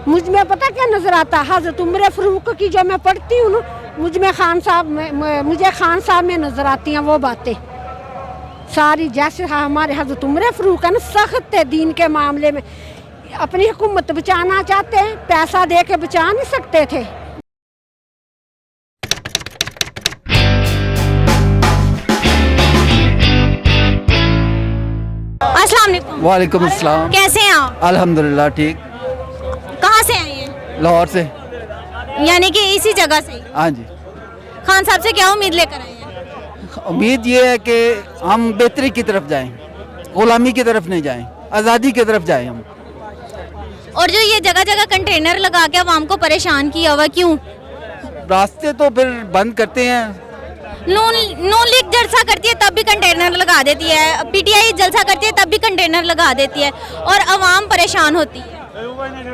मुझ में पता क्या नजर आता है, हज़रत उमर फ़ारूक की जो मैं पढ़ती हूँ ना, मुझे खान साहब में नजर आती हैं वो बातें सारी। जैसे हमारे हज़रत उमर फ़ारूक है ना, सख्त है दीन के मामले में, अपनी हुकूमत बचाना चाहते हैं, पैसा दे के बचा नहीं सकते थे। अस्सलाम वालेकुम। वालेकुम अस्सलाम। कैसे हैं आप? अल्हम्दुलिल्लाह ठीक। कहाँ से आए हैं? लाहौर से। यानी कि इसी जगह से। हाँ जी। खान साहब से क्या उम्मीद लेकर आए हैं? उम्मीद ये है कि हम बेहतरी की तरफ जाएं, गुलामी की तरफ नहीं जाएं, आज़ादी की तरफ जाएं हम। और जो ये जगह जगह कंटेनर लगा के आवाम को परेशान किया हुआ, क्यों? रास्ते तो फिर बंद करते हैं। नून लीग जलसा करती है तब भी कंटेनर लगा देती है, पीटीआई जलसा करती है तब भी कंटेनर लगा देती है और आवाम परेशान होती है।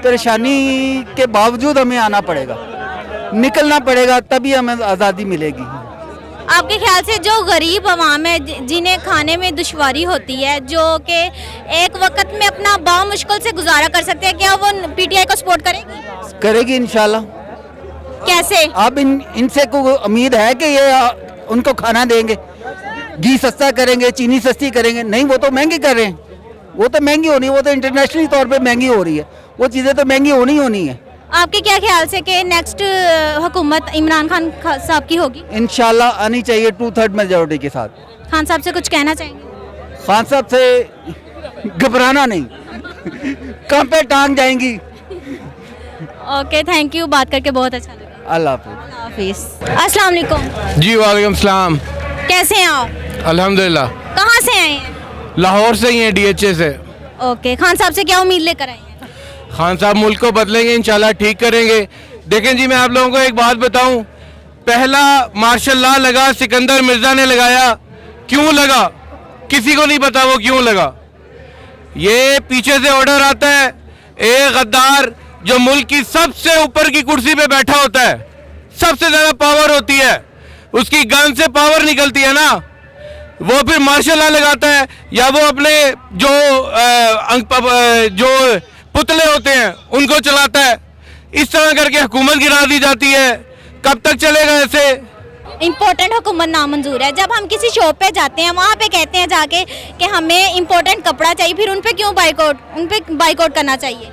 परेशानी के बावजूद हमें आना पड़ेगा, निकलना पड़ेगा, तभी हमें आज़ादी मिलेगी। आपके ख्याल से जो गरीब आवाम है जिन्हें खाने में दुश्वारी होती है, जो कि एक वक्त में अपना बामुश्किल से गुजारा कर सकते हैं, क्या वो पीटीआई को सपोर्ट करेगी? करेगी इंशाल्लाह। कैसे? अब इनसे को उम्मीद है कि ये उनको खाना देंगे, घी सस्ता करेंगे, चीनी सस्ती करेंगे? नहीं, वो तो महंगी कर रहे हैं, वो तो महंगी होनी है, वो तो इंटरनेशनली तौर पे महंगी हो रही है, वो चीज़ें तो महंगी होनी है। आपके क्या ख्याल से कि नेक्स्ट हुकूमत इमरान खान साहब की होगी? इंशाल्लाह आनी चाहिए 2/3 मेजॉरिटी के साथ। खान साहब से कुछ कहना चाहेंगे? खान साहब से घबराना नहीं, कम पे टांग जाएंगी। ओके, थैंक यू, बात करके बहुत अच्छा लगा। अल्लाह हाफिज़। अस्सलाम वालेकुम। जी वालेकुम सलाम। कैसे हैं आप? अल्हम्दुलिल्लाह। कहाँ से आए हैं? लाहौर से ही हैं, डीएचए से। ओके, खान साहब से क्या उम्मीद लेकर आए हैं? खान साहब मुल्क को बदलेंगे, इंशाल्लाह ठीक करेंगे। देखें जी, मैं आप लोगों को एक बात बताऊं, पहला मार्शल लॉ लगा, सिकंदर मिर्जा ने लगाया। क्यों लगा? किसी को नहीं पता वो क्यों लगा। ये पीछे से ऑर्डर आता है, एक गद्दार जो मुल्क की सबसे ऊपर की कुर्सी पे बैठा होता है, सबसे ज्यादा पावर होती है, उसकी गन से पावर निकलती है ना, वो फिर मार्शल लॉ लगाता है, या वो अपने जो पुतले होते हैं उनको चलाता है। इस तरह करके हुकूमत गिरा दी जाती है। कब तक चलेगा ऐसे? इम्पोर्टेंट हुकूमत नामंजूर है। जब हम किसी शॉप पे जाते हैं, वहाँ पे कहते हैं जाके कि हमें इम्पोर्टेंट कपड़ा चाहिए, फिर उन पे क्यों बाइकआउट करना चाहिए?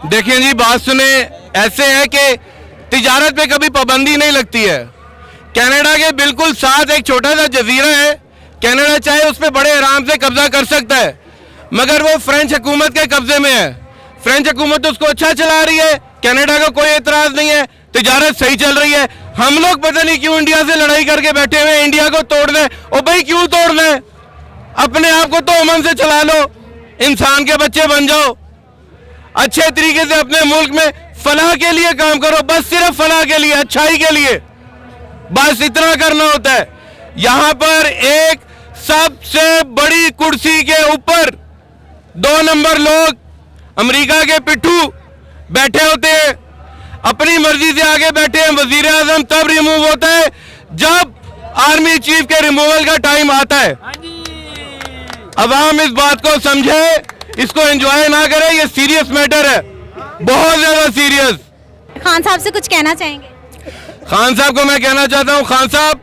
देखिए जी, बात सुने, ऐसे है कि तिजारत पे कभी पाबंदी नहीं लगती है। कनाडा के बिल्कुल साथ एक छोटा सा जजीरा है, कनाडा चाहे उस पर बड़े आराम से कब्जा कर सकता है, मगर वो फ्रेंच हुकूमत के कब्जे में है। फ्रेंच हुकूमत उसको अच्छा चला रही है, कनाडा का कोई एतराज नहीं है, तिजारत सही चल रही है। हम लोग पता नहीं क्यों इंडिया से लड़ाई करके बैठे हुए, इंडिया को तोड़ दें। ओ भाई, क्यों तोड़ दें? अपने आप को तो अमन से चला लो, इंसान के बच्चे बन जाओ, अच्छे तरीके से अपने मुल्क में फलाह के लिए काम करो, बस सिर्फ फलाह के लिए, अच्छाई के लिए, बस इतना करना होता है। यहाँ पर एक सबसे बड़ी कुर्सी के ऊपर 2 नंबर लोग अमेरिका के पिट्ठू बैठे होते हैं, अपनी मर्जी से आगे बैठे हैं। वजीर आजम तब रिमूव होता है जब आर्मी चीफ के रिमूवल का टाइम आता है। अवाम इस बात को समझे, इसको एंजॉय ना करे, ये सीरियस मैटर है, बहुत ज्यादा सीरियस। खान साहब से कुछ कहना चाहेंगे? खान साहब को मैं कहना चाहता हूं, खान साहब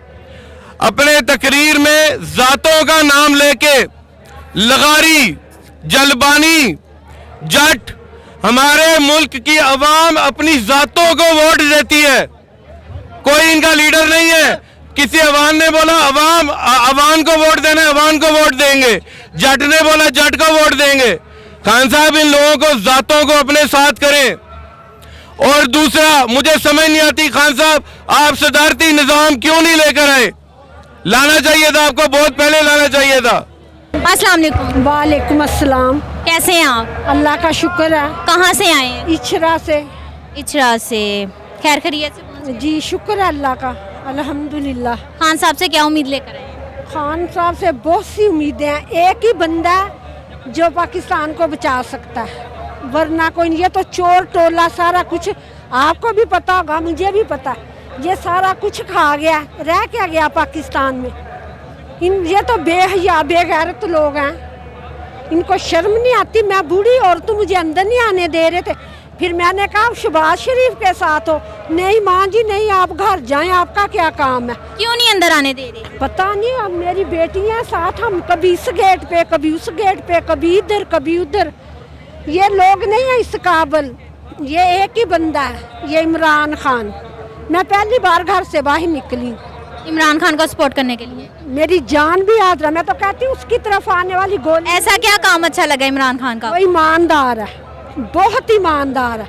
अपने तकरीर में जातों का नाम लेके लगारी, जलबानी, जट, हमारे मुल्क की अवाम अपनी जातों को वोट देती है, कोई इनका लीडर नहीं है। किसी अवाम ने बोला अवाम को वोट देना, अवाम को वोट देंगे। जट ने बोला जट को वोट देंगे। खान साहब इन लोगों को, जातों को अपने साथ करें। और दूसरा, मुझे समझ नहीं आती खान साहब, आप सदारती निजाम क्यों नहीं लेकर आए? लाना चाहिए था आपको, बहुत पहले लाना चाहिए था। अस्सलाम वालेकुम। वालेकुम अस्सलाम। कैसे हैं आप? अल्लाह का शुक्र है। कहाँ से आए हैं? इचरा से। इचरा से। खैर खैरियत से पहुंचे? जी शुक्र है अल्लाह का, अल्हम्दुलिल्लाह। खान साहब से क्या उम्मीद लेकर आए हैं? खान साहब से बहुत सी उम्मीदें हैं। एक ही बंदा है जो पाकिस्तान को बचा सकता है, वरना कोई नहीं। ये तो चोर टोला सारा कुछ, आपको भी पता होगा, मुझे भी पता, ये सारा कुछ खा गया, रह क्या गया पाकिस्तान में। ये तो बेहया बेगैरत लोग हैं, इनको शर्म नहीं आती। मैं बूढ़ी औरत, मुझे अंदर नहीं आने दे रहे थे, फिर मैंने कहा आप शहबाज शरीफ के साथ हो। नहीं माँ जी नहीं, आप घर जाएं, आपका क्या काम है। क्यों नहीं अंदर आने दे रही? पता नहीं, अब मेरी बेटियां साथ, हम कभी इस गेट पे कभी उस गेट पे, कभी इधर कभी उधर। ये लोग नहीं है इस काबिल, ये एक ही बंदा है, ये इमरान खान। मैं पहली बार घर से बाहर निकली इमरान खान को सपोर्ट करने के लिए। मेरी जान भी याद रहा। मैं तो कहती हूँ उसकी तरफ आने वाली गोली। ऐसा क्या काम अच्छा लगा इमरान खान का? वो ईमानदार है, बहुत ईमानदार है।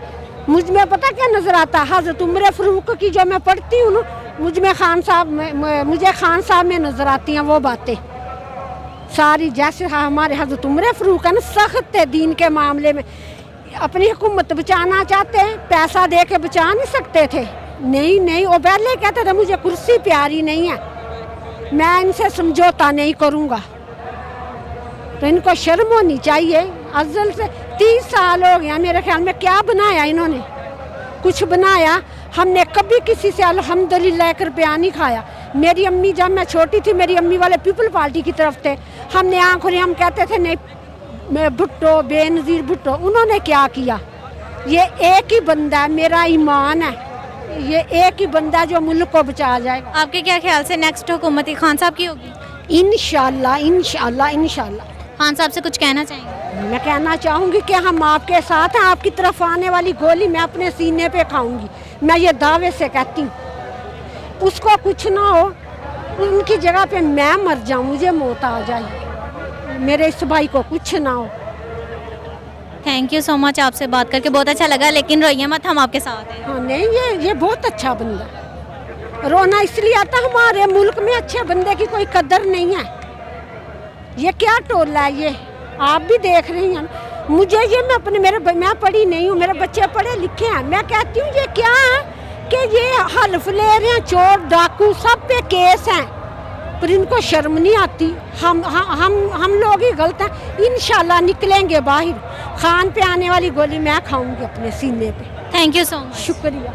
मुझ में पता क्या नजर आता है, हजरत उमर फारूक की जो मैं पढ़ती हूँ ना, मुझे खान साहब में नजर आती हैं वो बातें सारी। जैसे हमारे हजरत उमर फारूक है ना, सख्त है दीन के मामले में। अपनी हुकूमत बचाना चाहते हैं, पैसा दे के बचा नहीं सकते थे। नहीं नहीं, वो पहले कहते थे मुझे कुर्सी प्यारी नहीं है, मैं इनसे समझौता नहीं करूँगा। तो इनको शर्म होनी चाहिए। अज़ल से 30 साल हो गया मेरे ख्याल में, क्या बनाया इन्होंने? कुछ बनाया? हमने कभी किसी से अल्हम्दुलिल्लाह 1 रुपया नहीं खाया। मेरी अम्मी, जब मैं छोटी थी, मेरी अम्मी वाले पीपल पार्टी की तरफ थे। हमने आंखों हम कहते थे नहीं, मैं भुट्टो, बेनज़ीर भुट्टो। उन्होंने क्या किया? ये एक ही बंदा है, मेरा ईमान है, ये एक ही बंदा जो मुल्क को बचा जाएगा। आपके क्या ख्याल से नेक्स्ट हुकूमत खान साहब की होगी? इंशाल्लाह इंशाल्लाह इंशाल्लाह। खान साहब से कुछ कहना चाहेंगे? मैं कहना चाहूँगी कि हम आपके साथ हैं। आपकी तरफ आने वाली गोली मैं अपने सीने पे खाऊंगी, मैं ये दावे से कहती हूँ। उसको कुछ ना हो, उनकी जगह पे मैं मर जाऊँ, मुझे मौत आ जाए, मेरे इस भाई को कुछ ना हो। थैंक यू सो मच, आपसे बात करके बहुत अच्छा लगा। लेकिन रोइए मत, हम आपके साथ हैं। हाँ नहीं, ये बहुत अच्छा बंदा। रोना इसलिए आता, हमारे मुल्क में अच्छे बंदे की कोई कदर नहीं है। ये क्या टोला है ये, आप भी देख रही हैं। मुझे ये मैं पढ़ी नहीं हूँ, मेरे बच्चे पढ़े लिखे हैं। मैं कहती हूँ ये क्या है कि ये हल्फ ले रहे हैं, चोर डाकू सब पे केस हैं, पर इनको शर्म नहीं आती। हम लोग ही गलत हैं। इंशाल्लाह निकलेंगे बाहर। खान पे आने वाली गोली मैं खाऊंगी अपने सीने पे। थैंक यू सो मच, शुक्रिया।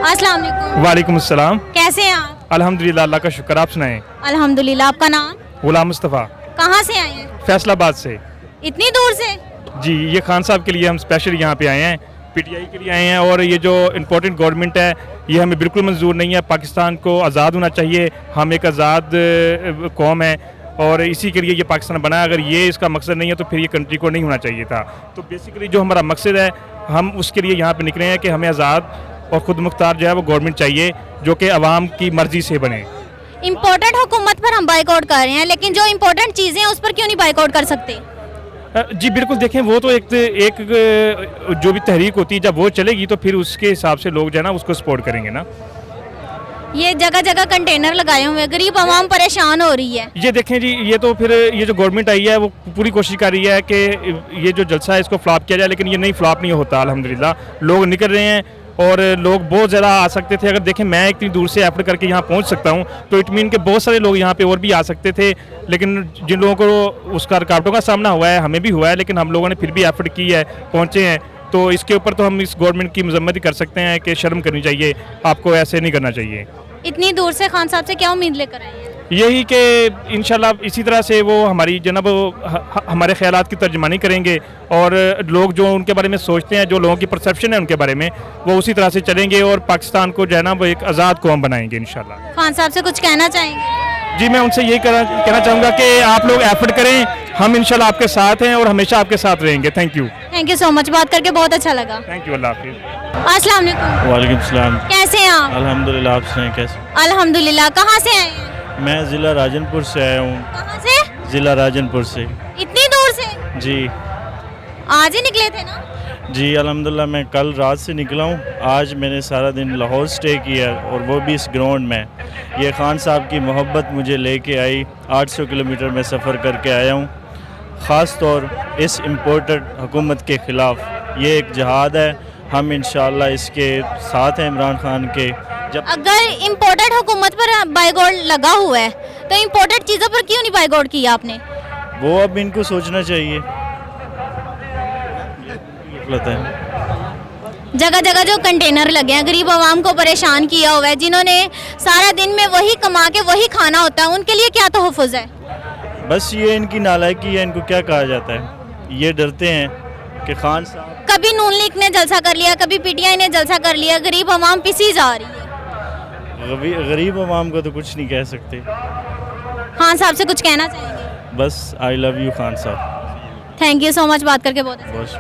अस्सलाम वालेकुम। वालेकुम अस्सलाम। कैसे हैं आप? अल्हम्दुलिल्लाह, अल्लाह का शुक्र। आप सुनाएं? अल्हम्दुलिल्लाह। आपका नाम? गुलाम मुस्तफ़ा। कहाँ से आए हैं? फैसलाबाद से। इतनी दूर से? जी, ये खान साहब के लिए हम स्पेशल यहाँ पे आए हैं, पीटीआई के लिए आए हैं। और ये जो इम्पोर्टेंट गवर्नमेंट है, ये हमें बिल्कुल मंजूर नहीं है। पाकिस्तान को आज़ाद होना चाहिए, हम एक आज़ाद कौम है और इसी के लिए ये पाकिस्तान बना। अगर ये इसका मकसद नहीं है तो फिर ये कंट्री को नहीं होना चाहिए था। तो बेसिकली जो हमारा मकसद है, हम उसके लिए यहाँ पे निकले हैं कि हमें आज़ाद और ख़ुद मुख्तार जो है वो गवर्नमेंट चाहिए, जो कि आवाम की मर्ज़ी से बने। इम्पोर्टेंट हुकूमत पर हम बाइकआउट कर रहे हैं, लेकिन जो इम्पोर्टेंट चीज़ें हैं उस पर क्यों नहीं बाइकआउट कर सकते? जी बिल्कुल, देखें वो तो एक जो भी तहरीक होती है, जब वो चलेगी तो फिर उसके हिसाब से लोग जो है ना उसको सपोर्ट करेंगे ना। ये जगह जगह कंटेनर लगाए हुए हैं, गरीब आवाम परेशान हो रही है। ये देखें जी, ये तो फिर ये जो गवर्नमेंट आई है वो पूरी कोशिश कर रही है कि ये जो जलसा है इसको फ्लॉप किया जाए, लेकिन ये नहीं, फ्लॉप नहीं होता। अल्हम्दुलिल्लाह लोग निकल रहे हैं और लोग बहुत ज़्यादा आ सकते थे। अगर देखें मैं इतनी दूर से एफर्ट करके यहाँ पहुँच सकता हूँ तो इट मीन के बहुत सारे लोग यहाँ पे और भी आ सकते थे, लेकिन जिन लोगों को उसका रुकावटों का सामना हुआ है, हमें भी हुआ है, लेकिन हम लोगों ने फिर भी एफर्ट की है, पहुँचे हैं। तो इसके ऊपर तो हम इस गवर्नमेंट की मजम्मत ही कर सकते हैं कि शर्म करनी चाहिए, आपको ऐसे नहीं करना चाहिए। इतनी दूर से खान साहब से क्या उम्मीद लेकर आए हैं? यही कि इंशाल्लाह इसी तरह से वो हमारी जनाब हमारे ख्यालात की तर्जमानी करेंगे और लोग जो उनके बारे में सोचते हैं, जो लोगों की परसेप्शन है उनके बारे में, वो उसी तरह से चलेंगे और पाकिस्तान को जो है ना वो एक आज़ाद कौम बनाएंगे इंशाल्लाह। खान साहब से कुछ कहना चाहेंगे? जी, मैं उनसे यही कहना चाहूँगा कि आप लोग एफर्ट करें, हम इंशाल्लाह आपके साथ हैं और हमेशा आपके साथ रहेंगे। थैंक यू सो मच, बात करके बहुत अच्छा लगा। थैंक यू, अल्लाह हाफिज़। अस्सलाम वालेकुम। वालेकुम सलाम। कैसे हैं आप? अल्हम्दुलिल्लाह, आप सुनाएं कैसे? अल्हम्दुलिल्लाह। कहाँ से आए हैं? मैं ज़िला राजनपुर से आया हूँ। कहाँ से? ज़िला राजनपुर से। इतनी दूर से? जी आज ही निकले थे ना? जी अल्हम्दुलिल्लाह, मैं कल रात से निकला हूँ। आज मैंने सारा दिन लाहौर स्टे किया और वो भी इस ग्राउंड में। ये खान साहब की मोहब्बत मुझे लेके आई। 800 किलोमीटर में सफ़र करके आया हूँ, ख़ास तौर इस इम्पोर्टेड हुकूमत के ख़िलाफ़। ये एक जहाद है, हम इंशाअल्लाह इसके साथ हैं इमरान खान के। जब अगर इम्पोर्टेड हुकूमत पर बाइकआउट लगा हुआ है तो इम्पोर्टेड चीज़ों पर क्यों नहीं बाइकआउट किया आपने? वो अब इनको सोचना चाहिए। जगह जगह जो कंटेनर लगे हैं, गरीब आवाम को परेशान किया हुआ है, जिन्होंने सारा दिन में वही कमा के वही खाना होता है, उनके लिए क्या तहफ़्फ़ुज़ है? बस ये इनकी नालायकी है, इनको क्या कहा जाता है। ये डरते हैं कि खान साहब कभी नून लीग ने जलसा कर लिया, कभी पीटीआई ने जलसा कर लिया, गरीब आवाम पिसी जा रही है। गरीब आवाम को तो कुछ नहीं कह सकते। खान साहब से कुछ कहना चाहेंगे? बस आई लव यू खान साहब। थैंक यू सो मच, बात करके बहुत अच्छा बस